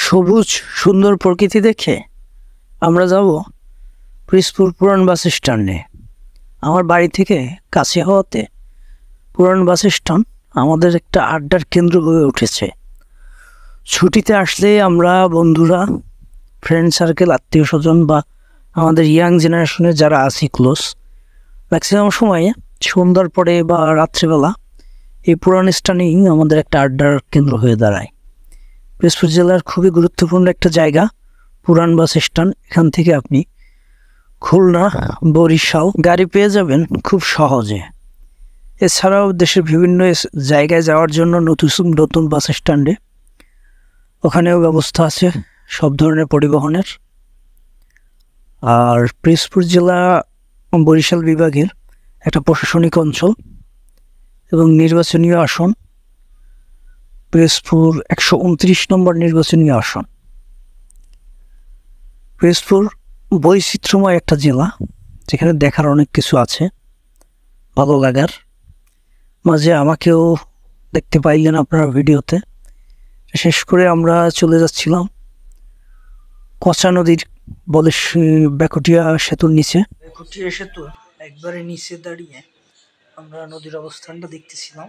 সবুজ সুন্দর প্রকৃতি দেখে আমরা যাব পিরোজপুর পুরান বাস স্ট্যান্ডে। আমার বাড়ি থেকে কাছে হওয়াতে পুরান বাস স্ট্যান্ড আমাদের একটা আড্ডার কেন্দ্র হয়ে উঠেছে। ছুটিতে আসলে আমরা বন্ধুরা, ফ্রেন্ড সার্কেল, আত্মীয় স্বজন বা আমাদের ইয়াং জেনারেশনের যারা আছি ক্লোজ, ম্যাক্সিমাম সময়ে সন্ধ্যার পরে বা রাত্রেবেলা এই পুরান স্ট্যান্ডেই আমাদের একটা আড্ডার কেন্দ্র হয়ে দাঁড়ায়। পিরোজপুর জেলার খুবই গুরুত্বপূর্ণ একটা জায়গা পুরান বাস স্ট্যান্ড। এখান থেকে আপনি খুলনা, বরিশাল গাড়ি পেয়ে যাবেন খুব সহজে। এছাড়াও দেশের বিভিন্ন জায়গায় যাওয়ার জন্য নতুন বাস স্ট্যান্ডে ওখানেও ব্যবস্থা আছে সব ধরনের পরিবহনের। আর পিরোজপুর জেলা বরিশাল বিভাগের একটা প্রশাসনিক অঞ্চল এবং নির্বাচনীয় আসন পিরোজপুর 129 নম্বর নির্বাচনীয় আসন। পিরোজপুর বৈচিত্র্যময় একটা জেলা, যেখানে দেখার অনেক কিছু আছে, ভালো লাগার। মাঝে আমাকেও দেখতে পাইলেন আপনারা ভিডিওতে। শেষ করে আমরা চলে যাচ্ছিলাম কচা নদীর বেকুটিয়া সেতুর নিচে। বেকুটিয়া সেতুর একবারে নিচে দাঁড়িয়ে আমরা নদীর অবস্থানটা দেখতেছিলাম।